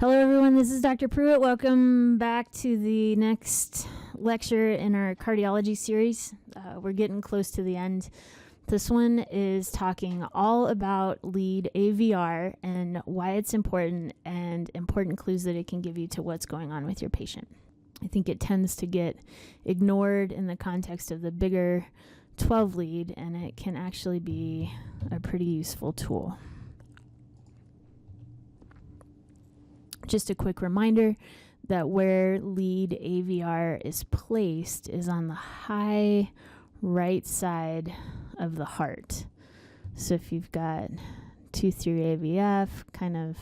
Hello everyone, this is Dr. Pruett. Welcome back to the next lecture in our cardiology series. We're getting close to the end. This one is talking all about lead aVR and why it's important and important clues that it can give you to what's going on with your patient. I think it tends to get ignored in the context of the bigger 12 lead, and it can actually be a pretty useful tool. Just a quick reminder that where lead aVR is placed is on the high right side of the heart. So if you've got 2 through AVF kind of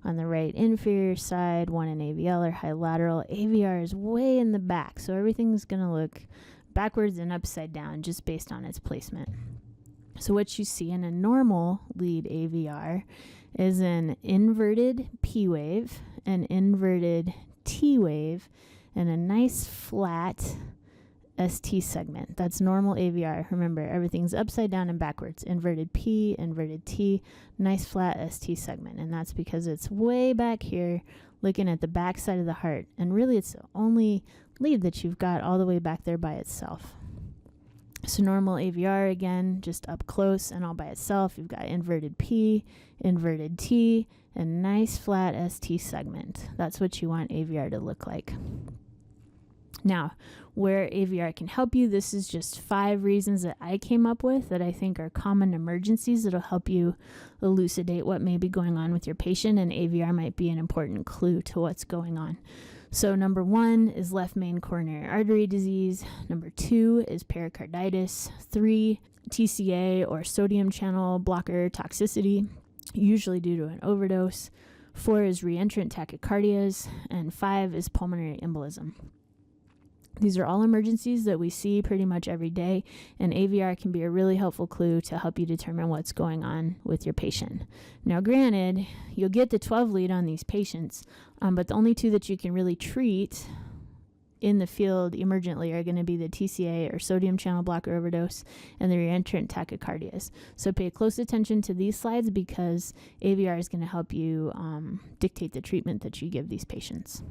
on the right inferior side, 1 in AVL or high lateral, aVR is way in the back. So everything's going to look backwards and upside down just based on its placement. So what you see in a normal lead aVR is an inverted P wave, an inverted T wave, and a nice flat ST segment. That's normal aVR. Remember, everything's upside down and backwards. Inverted P, inverted T, nice flat ST segment. And that's because it's way back here looking at the back side of the heart. And really, it's the only lead that you've got all the way back there by itself. So normal aVR, again, just up close and all by itself. You've got inverted P, inverted T, and nice flat ST segment. That's what you want aVR to look like. Now, where aVR can help you, this is just 5 reasons that I came up with that I think are common emergencies that'll help you elucidate what may be going on with your patient, and aVR might be an important clue to what's going on. So number 1 is left main coronary artery disease. Number 2 is pericarditis. 3, TCA or sodium channel blocker toxicity, usually due to an overdose. 4 is Re-Entrant tachycardias. And 5 is pulmonary embolism. These are all emergencies that we see pretty much every day, and aVR can be a really helpful clue to help you determine what's going on with your patient. Now, granted, you'll get the 12 lead on these patients, but the only 2 that you can really treat in the field emergently are going to be the TCA or sodium channel blocker overdose and the Re-Entrant tachycardias. So pay close attention to these slides because aVR is going to help you dictate the treatment that you give these patients.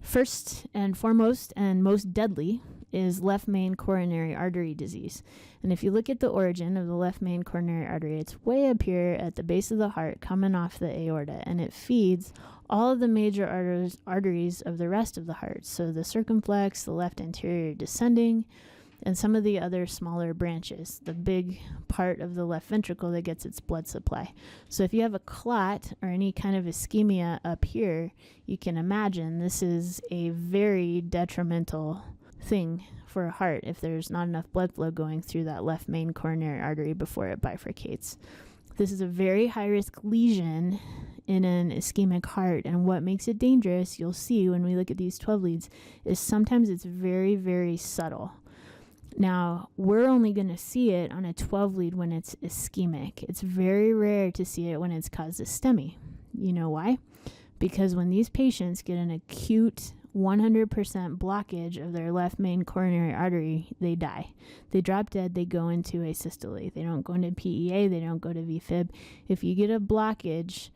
First and foremost and most deadly is left main coronary artery disease. And if you look at the origin of the left main coronary artery, it's way up here at the base of the heart coming off the aorta, and it feeds all of the major arteries of the rest of the heart. So the circumflex, the left anterior descending, and some of the other smaller branches, the big part of the left ventricle that gets its blood supply. So if you have a clot or any kind of ischemia up here, you can imagine this is a very detrimental thing for a heart if there's not enough blood flow going through that left main coronary artery before it bifurcates. This is a very high-risk lesion in an ischemic heart, and what makes it dangerous, you'll see when we look at these 12 leads, is sometimes it's very, very subtle. Now, we're only going to see it on a 12 lead when it's ischemic. It's very rare to see it when it's caused STEMI. You know why? Because when these patients get an acute 100% blockage of their left main coronary artery, they die. They drop dead, they go into asystole. They don't go into PEA, they don't go to VFib. If you get a blockage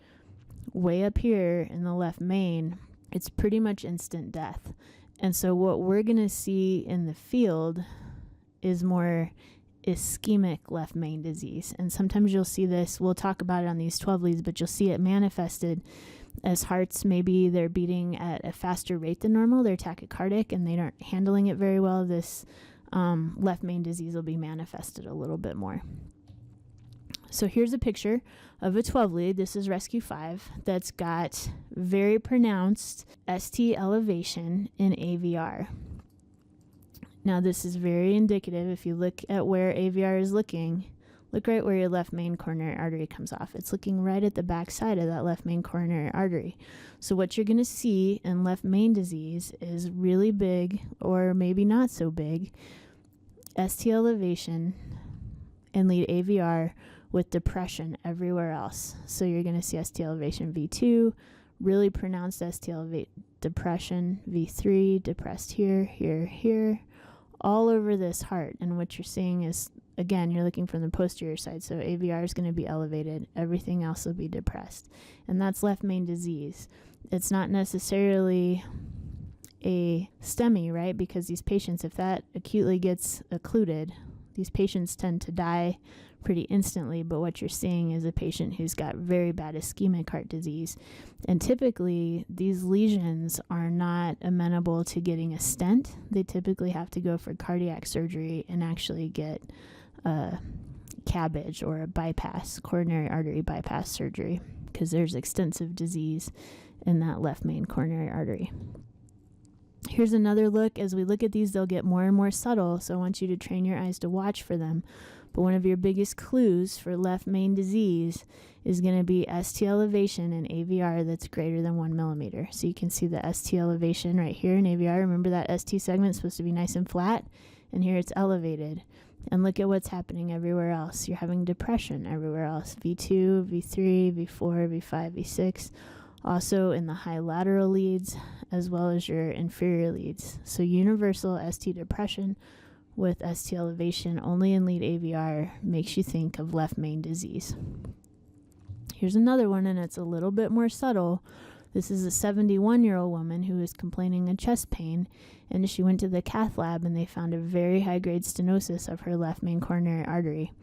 way up here in the left main, it's pretty much instant death. And so what we're going to see in the field is more ischemic left main disease. And sometimes you'll see this, we'll talk about it on these 12 leads, but you'll see it manifested as hearts, maybe they're beating at a faster rate than normal, they're tachycardic and they aren't handling it very well. This left main disease will be manifested a little bit more. So here's a picture of a 12 lead. This is Rescue 5 that's got very pronounced ST elevation in aVR. Now, this is very indicative. If you look at where aVR is looking, look right where your left main coronary artery comes off. It's looking right at the back side of that left main coronary artery. So what you're going to see in left main disease is really big, or maybe not so big, ST elevation and lead aVR with depression everywhere else. So you're going to see ST elevation V2, really pronounced ST depression V3, depressed here, here, here, all over this heart. And what you're seeing is again, you're looking from the posterior side, so aVR is going to be elevated. Everything else will be depressed. And that's left main disease. It's not necessarily a STEMI, right? Because these patients, if that acutely gets occluded, these patients tend to die pretty instantly. But what you're seeing is a patient who's got very bad ischemic heart disease. And typically, these lesions are not amenable to getting a stent. They typically have to go for cardiac surgery and actually get a CABG or a bypass, coronary artery bypass surgery, because there's extensive disease in that left main coronary artery. Here's another look. As we look at these, they'll get more and more subtle, so I want you to train your eyes to watch for them. But one of your biggest clues for left main disease is going to be ST elevation in aVR that's greater than 1 millimeter. So you can see the ST elevation right here in aVR. Remember that ST segment is supposed to be nice and flat, and here it's elevated. And look at what's happening everywhere else. You're having depression everywhere else. V2, V3, V4, V5, V6. Also in the high lateral leads as well as your inferior leads. So universal ST depression with ST elevation only in lead aVR makes you think of left main disease. Here's another one, and it's a little bit more subtle. This is a 71-year-old woman who is complaining of chest pain, and she went to the cath lab and they found a very high-grade stenosis of her left main coronary artery.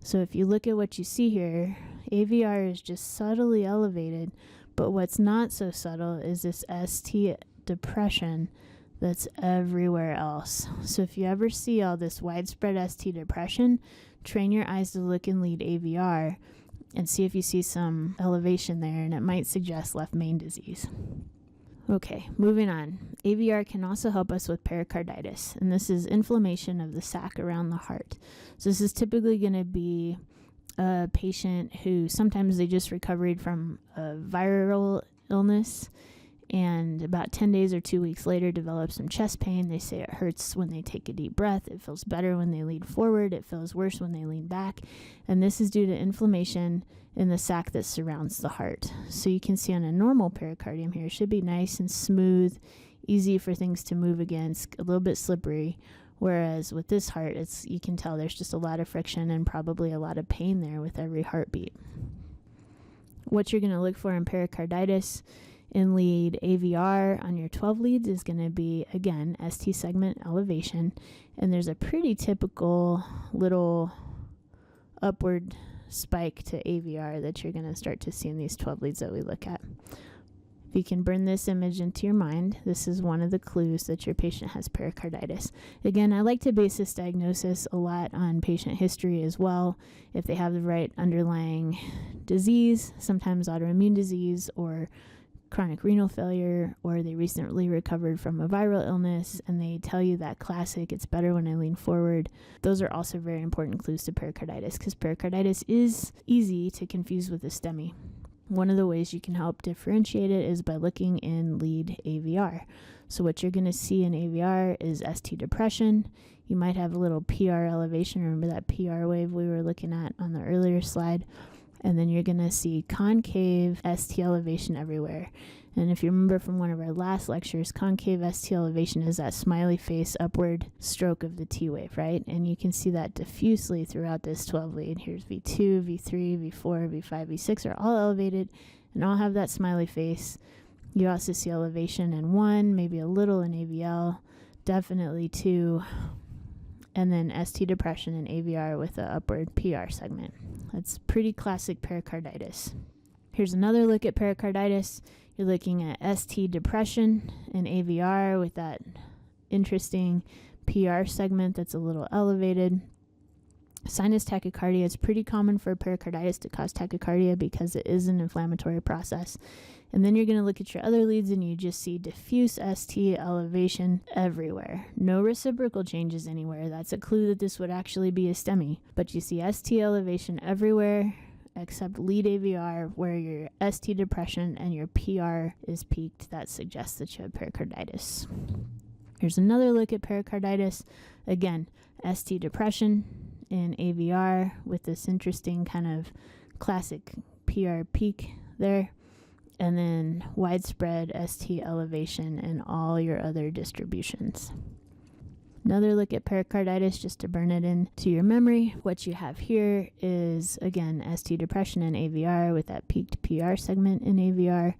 So if you look at what you see here, aVR is just subtly elevated, but what's not so subtle is this ST depression that's everywhere else. So if you ever see all this widespread ST depression, train your eyes to look and lead aVR and see if you see some elevation there, and it might suggest left main disease. Okay, moving on. aVR can also help us with pericarditis, and this is inflammation of the sac around the heart. So this is typically going to be a patient who sometimes they just recovered from a viral illness, and about 10 days or 2 weeks later develop some chest pain. They say it hurts when they take a deep breath. It feels better when they lean forward. It feels worse when they lean back. And this is due to inflammation in the sac that surrounds the heart. So you can see on a normal pericardium here, it should be nice and smooth, easy for things to move against, a little bit slippery. Whereas with this heart, you can tell there's just a lot of friction and probably a lot of pain there with every heartbeat. What you're going to look for in pericarditis in lead aVR on your 12 leads is going to be, again, ST segment elevation. And there's a pretty typical little upward spike to aVR that you're going to start to see in these 12 leads that we look at. If you can burn this image into your mind, this is one of the clues that your patient has pericarditis. Again, I like to base this diagnosis a lot on patient history as well. If they have the right underlying disease, sometimes autoimmune disease or chronic renal failure, or they recently recovered from a viral illness and they tell you that classic, it's better when I lean forward. Those are also very important clues to pericarditis, because pericarditis is easy to confuse with a STEMI. One of the ways you can help differentiate it is by looking in lead aVR. So what you're going to see in aVR is ST depression. You might have a little PR elevation. Remember that PR wave we were looking at on the earlier slide? And then you're going to see concave ST elevation everywhere. And if you remember from one of our last lectures, concave ST elevation is that smiley face upward stroke of the T wave, right? And you can see that diffusely throughout this 12 lead. Here's V2, V3, V4, V5, V6 are all elevated and all have that smiley face. You also see elevation in 1, maybe a little in AVL, definitely 2, and then ST depression in aVR with an upward PR segment. That's pretty classic pericarditis. Here's another look at pericarditis. You're looking at ST depression in aVR with that interesting PR segment that's a little elevated. Sinus tachycardia, it's pretty common for pericarditis to cause tachycardia because it is an inflammatory process. And then you're going to look at your other leads and you just see diffuse ST elevation everywhere. No reciprocal changes anywhere. That's a clue that this would actually be a STEMI. But you see ST elevation everywhere except lead aVR, where your ST depression and your PR is peaked. That suggests that you have pericarditis. Here's another look at pericarditis. Again, ST depression in aVR with this interesting kind of classic PR peak there. And then widespread ST elevation in all your other distributions. Another look at pericarditis, just to burn it into your memory. What you have here is, again, ST depression in aVR with that peaked PR segment in aVR,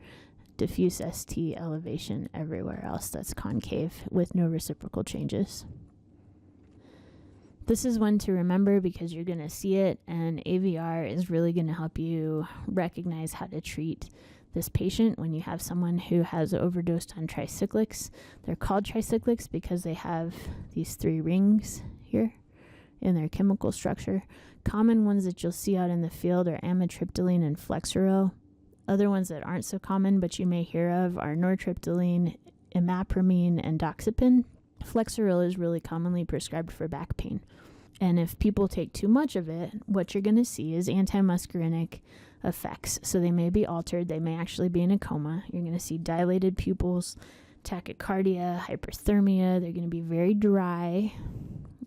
diffuse ST elevation everywhere else that's concave with no reciprocal changes. This is one to remember because you're going to see it, and aVR is really going to help you recognize how to treat this patient when you have someone who has overdosed on tricyclics. They're called tricyclics because they have these 3 rings here in their chemical structure. Common ones that you'll see out in the field are amitriptyline and flexeril. Other ones that aren't so common but you may hear of are nortriptyline, imapramine, and doxepin. Flexeril is really commonly prescribed for back pain. And if people take too much of it, what you're going to see is antimuscarinic effects. So they may be altered. They may actually be in a coma. You're going to see dilated pupils, tachycardia, hyperthermia. They're going to be very dry,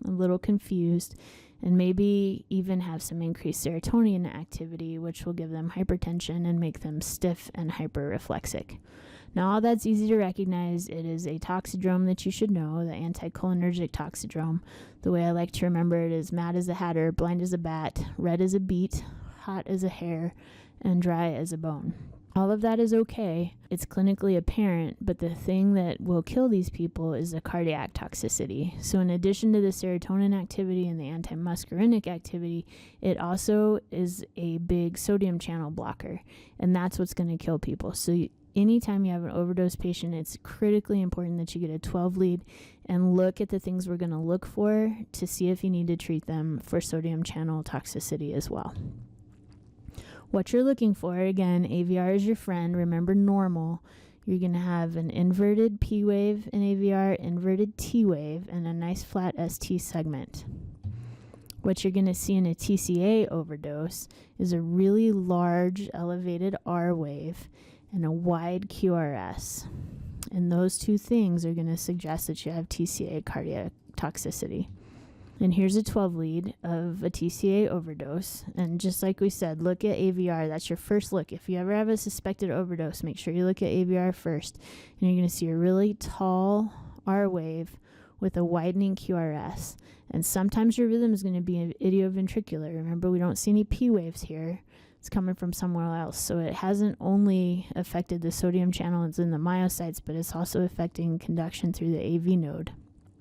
a little confused, and maybe even have some increased serotonin activity, which will give them hypertension and make them stiff and hyperreflexic. Now, all that's easy to recognize. It is a toxidrome that you should know, the anticholinergic toxidrome. The way I like to remember it is mad as a hatter, blind as a bat, red as a beet, hot as a hair, and dry as a bone. All of that is okay. It's clinically apparent, but the thing that will kill these people is the cardiac toxicity. So in addition to the serotonin activity and the antimuscarinic activity, it also is a big sodium channel blocker, and that's what's going to kill people. So anytime you have an overdose patient, it's critically important that you get a 12 lead and look at the things we're going to look for to see if you need to treat them for sodium channel toxicity as well. What you're looking for, again, aVR is your friend. Remember normal. You're going to have an inverted P wave in aVR, inverted T wave, and a nice flat ST segment. What you're going to see in a TCA overdose is a really large elevated R wave and a wide QRS. And those two things are going to suggest that you have TCA cardiac toxicity. And here's a 12 lead of a TCA overdose. And just like we said, look at aVR. That's your first look. If you ever have a suspected overdose, make sure you look at aVR first. And you're going to see a really tall R wave with a widening QRS. And sometimes your rhythm is going to be idioventricular. Remember, we don't see any P waves here. It's coming from somewhere else. So it hasn't only affected the sodium channels in the myocytes, but it's also affecting conduction through the AV node.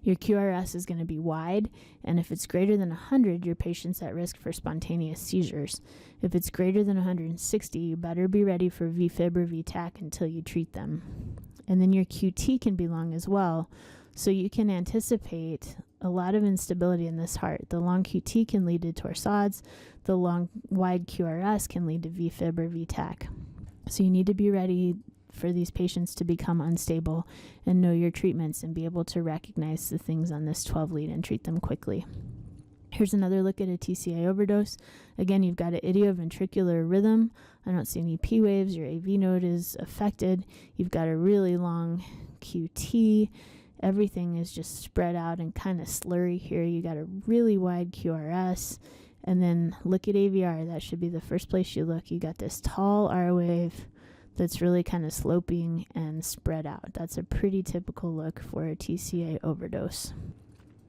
Your QRS is going to be wide, and if it's greater than 100, your patient's at risk for spontaneous seizures. If it's greater than 160, you better be ready for VFib or VTAC until you treat them. And then your QT can be long as well, so you can anticipate a lot of instability in this heart. The long QT can lead to torsades. The long wide QRS can lead to VFib or VTAC. So you need to be ready for these patients to become unstable and know your treatments and be able to recognize the things on this 12 lead and treat them quickly. Here's another look at a TCA overdose. Again, you've got an idioventricular rhythm. I don't see any P waves. Your AV node is affected. You've got a really long QT. Everything is just spread out and kind of slurry here. You got a really wide QRS. And then look at aVR. That should be the first place you look. You got this tall R wave that's really kind of sloping and spread out. That's a pretty typical look for a TCA overdose.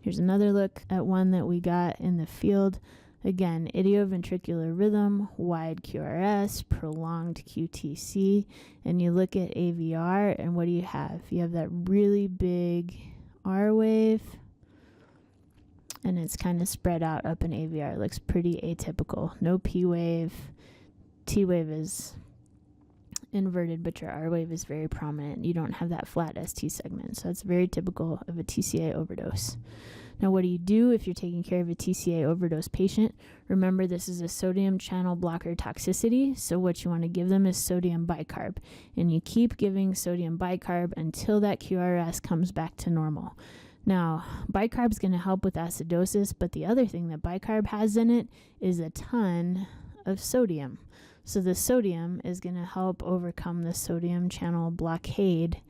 Here's another look at one that we got in the field. Again, idioventricular rhythm, wide QRS, prolonged QTC, and you look at aVR, and what do you have? You have that really big R wave, and it's kind of spread out up in aVR. It looks pretty atypical. No P wave. T wave is inverted, but your R wave is very prominent. You don't have that flat ST segment, so that's very typical of a TCA overdose. Now, what do you do if you're taking care of a TCA overdose patient? Remember, this is a sodium channel blocker toxicity, so what you want to give them is sodium bicarb, and you keep giving sodium bicarb until that QRS comes back to normal. Now, bicarb is going to help with acidosis, but the other thing that bicarb has in it is a ton of sodium. So the sodium is going to help overcome the sodium channel blockade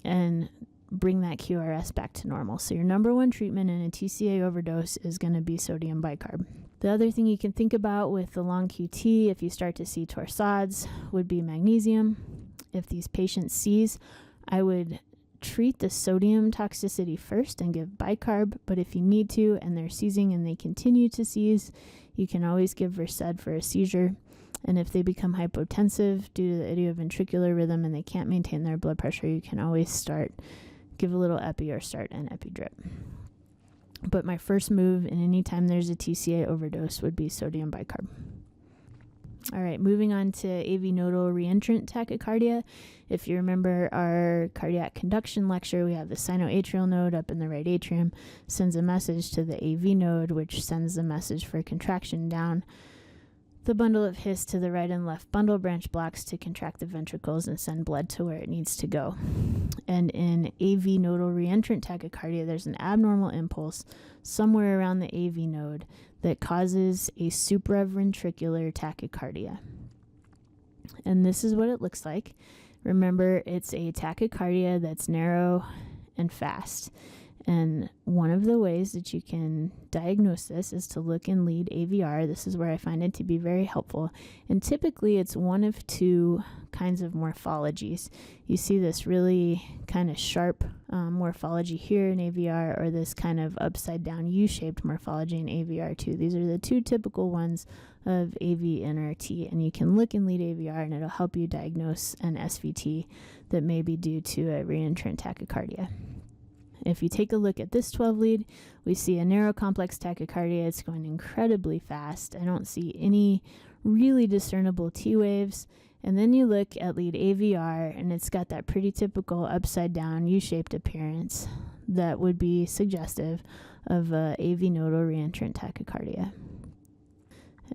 and bring that QRS back to normal. So your number one treatment in a TCA overdose is going to be sodium bicarb. The other thing you can think about with the long QT, if you start to see torsades, would be magnesium. If these patients seize, I would treat the sodium toxicity first and give bicarb, but if you need to and they're seizing and they continue to seize, you can always give Versed for a seizure. And if they become hypotensive due to the idioventricular rhythm and they can't maintain their blood pressure, you can always give a little epi or start an epi drip. But my first move in any time there's a TCA overdose would be sodium bicarb. All right, moving on to AV nodal Re-Entrant tachycardia. If you remember our cardiac conduction lecture, we have the sinoatrial node up in the right atrium, sends a message to the AV node, which sends the message for contraction down the bundle of His to the right and left bundle branch blocks to contract the ventricles and send blood to where it needs to go. And in AV nodal Re-Entrant tachycardia, there's an abnormal impulse somewhere around the AV node that causes a supraventricular tachycardia. And this is what it looks like. Remember, it's a tachycardia that's narrow and fast. And one of the ways that you can diagnose this is to look in lead aVR. This is where I find it to be very helpful. And typically it's one of two kinds of morphologies. You see this really kind of sharp morphology here in aVR, or this kind of upside down U-shaped morphology in aVR too. These are the two typical ones of AV NRT, and you can look in lead aVR and it'll help you diagnose an SVT that may be due to a Re-Entrant tachycardia. If you take a look at this 12 lead, we see a narrow complex tachycardia. It's going incredibly fast. I don't see any really discernible T waves. And then you look at lead aVR, and it's got that pretty typical upside down U-shaped appearance that would be suggestive of AV nodal Re-Entrant tachycardia.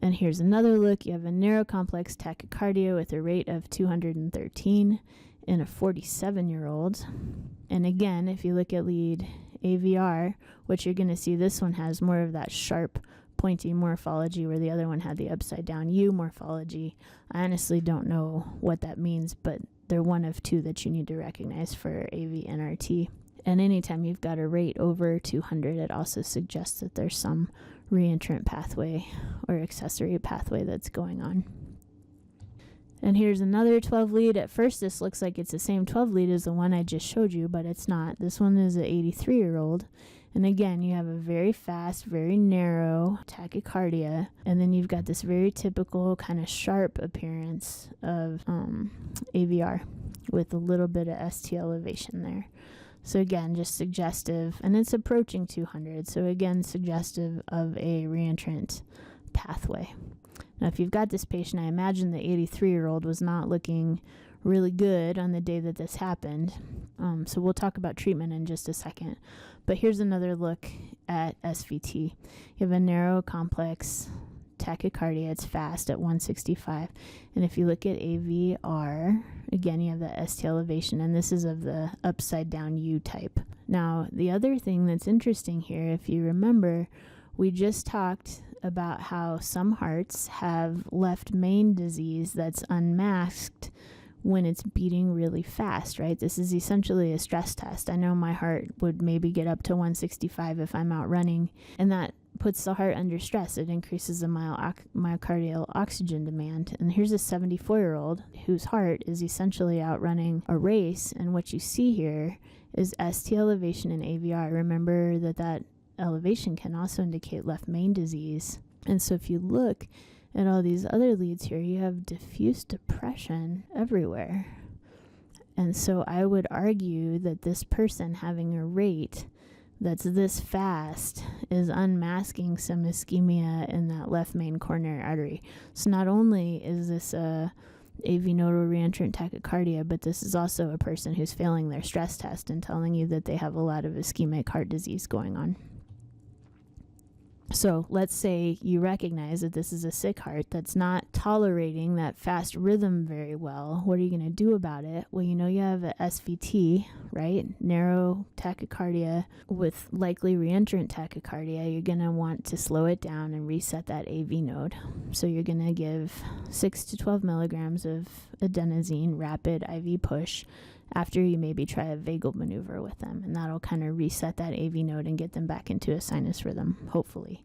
And here's another look. You have a narrow complex tachycardia with a rate of 213 in a 47-year-old. And again, if you look at lead aVR, what you're going to see, this one has more of that sharp, pointy morphology where the other one had the upside down U morphology. I honestly don't know what that means, but they're one of two that you need to recognize for AV NRT. And anytime you've got a rate over 200, it also suggests that there's some Re-Entrant pathway or accessory pathway that's going on. And here's another 12 lead. At first, this looks like it's the same 12 lead as the one I just showed you, but it's not. This one is an 83-year-old. And again, you have a very fast, very narrow tachycardia. And then you've got this very typical kind of sharp appearance of aVR with a little bit of ST elevation there. So again, just suggestive, and it's approaching 200. So again, suggestive of a Re-Entrant pathway. Now, if you've got this patient, I imagine the 83-year-old was not looking really good on the day that this happened. So we'll talk about treatment in just a second. But here's another look at SVT. You have a narrow, complex tachycardia. It's fast at 165. And if you look at aVR, again, you have the ST elevation, and this is of the upside down U type. Now, the other thing that's interesting here, if you remember, we just talked about how some hearts have left main disease that's unmasked when it's beating really fast, right? This is essentially a stress test. I know my heart would maybe get up to 165 if I'm out running, and that puts the heart under stress. It increases the myocardial oxygen demand. And here's a 74-year-old whose heart is essentially out running a race, and what you see here is ST elevation in aVR. Remember that elevation can also indicate left main disease. And so if you look at all these other leads here, you have diffuse depression everywhere. And so I would argue that this person having a rate that's this fast is unmasking some ischemia in that left main coronary artery. So not only is this a AV nodal Re-Entrant tachycardia, but this is also a person who's failing their stress test and telling you that they have a lot of ischemic heart disease going on. So let's say you recognize that this is a sick heart that's not tolerating that fast rhythm very well. What are you going to do about it? Well, you know you have a SVT, right? Narrow tachycardia with likely Re-Entrant tachycardia. You're going to want to slow it down and reset that AV node. So you're going to give 6 to 12 milligrams of adenosine rapid IV push after you maybe try a vagal maneuver with them, and that'll kind of reset that AV node and get them back into a sinus rhythm, hopefully.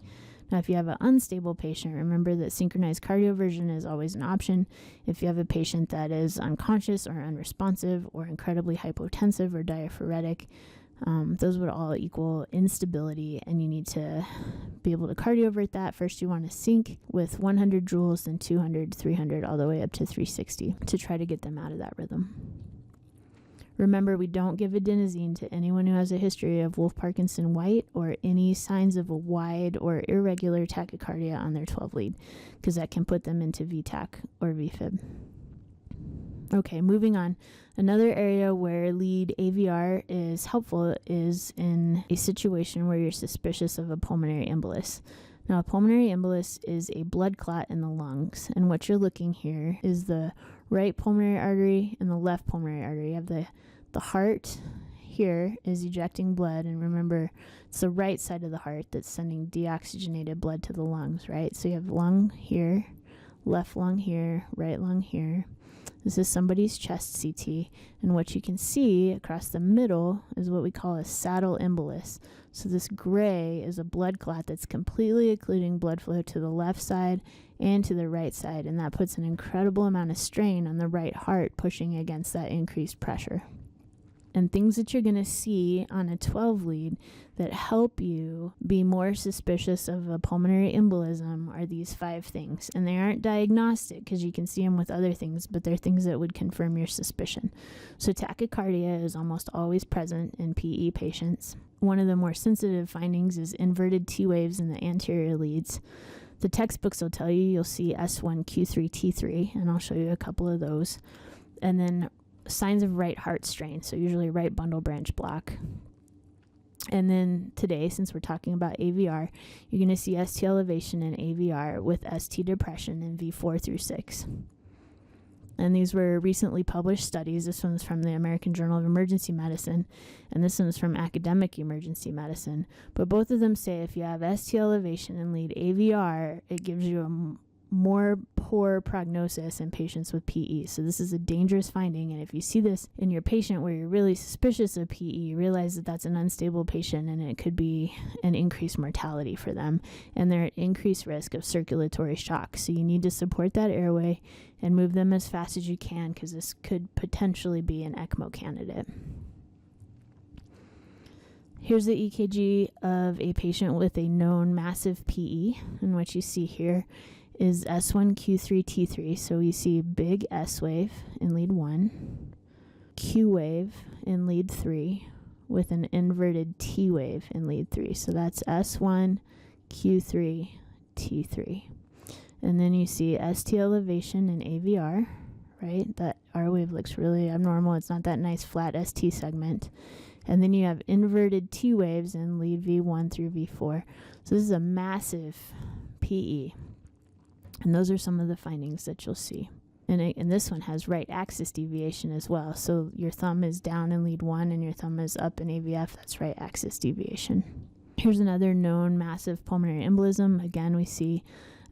Now, if you have an unstable patient, remember that synchronized cardioversion is always an option. If you have a patient that is unconscious or unresponsive or incredibly hypotensive or diaphoretic, those would all equal instability, and you need to be able to cardiovert that. First, you want to sync with 100 joules, then 200, 300, all the way up to 360 to try to get them out of that rhythm. Remember, we don't give adenosine to anyone who has a history of Wolff-Parkinson-White or any signs of a wide or irregular tachycardia on their 12 lead, because that can put them into VTAC or VFib. Okay, moving on. Another area where lead aVR is helpful is in a situation where you're suspicious of a pulmonary embolus. Now, a pulmonary embolus is a blood clot in the lungs, and what you're looking here is the right pulmonary artery and the left pulmonary artery. You have the heart here is ejecting blood, and remember, it's the right side of the heart that's sending deoxygenated blood to the lungs, right? So you have lung here, left lung here, right lung here. This is somebody's chest CT, and what you can see across the middle is what we call a saddle embolus. So this gray is a blood clot that's completely occluding blood flow to the left side and to the right side, and that puts an incredible amount of strain on the right heart, pushing against that increased pressure. And things that you're going to see on a 12 lead that help you be more suspicious of a pulmonary embolism are these 5 things. And they aren't diagnostic because you can see them with other things, but they're things that would confirm your suspicion. So tachycardia is almost always present in PE patients. One of the more sensitive findings is inverted T waves in the anterior leads. The textbooks will tell you you'll see S1, Q3, T3, and I'll show you a couple of those. And then signs of right heart strain, so usually right bundle branch block. And then today, since we're talking about aVR, you're going to see ST elevation in aVR with ST depression in V4 through 6. And these were recently published studies. This one's from the American Journal of Emergency Medicine, and this one's from Academic Emergency Medicine. But both of them say if you have ST elevation and lead aVR, it gives you a more poor prognosis in patients with PE. So this is a dangerous finding, and if you see this in your patient where you're really suspicious of PE, you realize that that's an unstable patient and it could be an increased mortality for them, and they're at increased risk of circulatory shock. So you need to support that airway and move them as fast as you can, because this could potentially be an ECMO candidate. Here's the EKG of a patient with a known massive PE, and what you see here is S1, Q3, T3. So we see big S wave in lead 1, Q wave in lead 3, with an inverted T wave in lead 3. So that's S1, Q3, T3. And then you see ST elevation in aVR, right? That R wave looks really abnormal. It's not that nice flat ST segment. And then you have inverted T waves in lead V1 through V4. So this is a massive PE. And those are some of the findings that you'll see. And this one has right axis deviation as well. So your thumb is down in lead 1 and your thumb is up in AVF. That's right axis deviation. Here's another known massive pulmonary embolism. Again, we see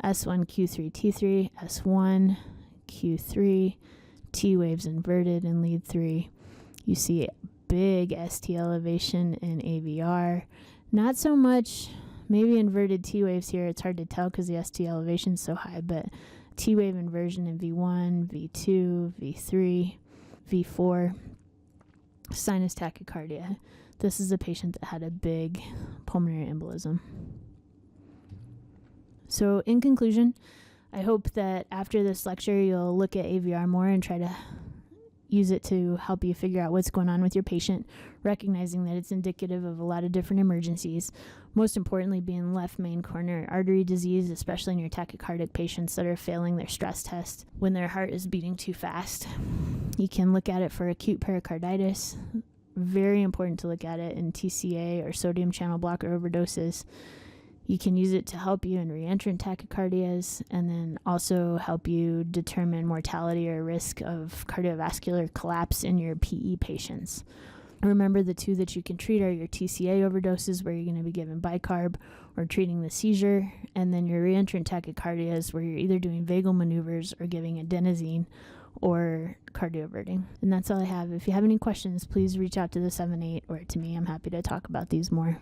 S1, Q3, T3, S1, Q3, T waves inverted in lead 3. You see big ST elevation in aVR. Not so much maybe inverted T waves here. It's hard to tell because the ST elevation is so high, but T wave inversion in V1, V2, V3, V4. Sinus tachycardia. This is a patient that had a big pulmonary embolism. So in conclusion, I hope that after this lecture you'll look at aVR more and try to use it to help you figure out what's going on with your patient, recognizing that it's indicative of a lot of different emergencies, most importantly being left main coronary artery disease, especially in your tachycardic patients that are failing their stress test when their heart is beating too fast. You can look at it for acute pericarditis. Very important to look at it in TCA or sodium channel blocker overdoses. You can use it to help you in Re-Entrant tachycardias, and then also help you determine mortality or risk of cardiovascular collapse in your PE patients. Remember, the two that you can treat are your TCA overdoses, where you're going to be given bicarb or treating the seizure, and then your Re-Entrant tachycardias, where you're either doing vagal maneuvers or giving adenosine or cardioverting. And that's all I have. If you have any questions, please reach out to the 7-8 or to me. I'm happy to talk about these more.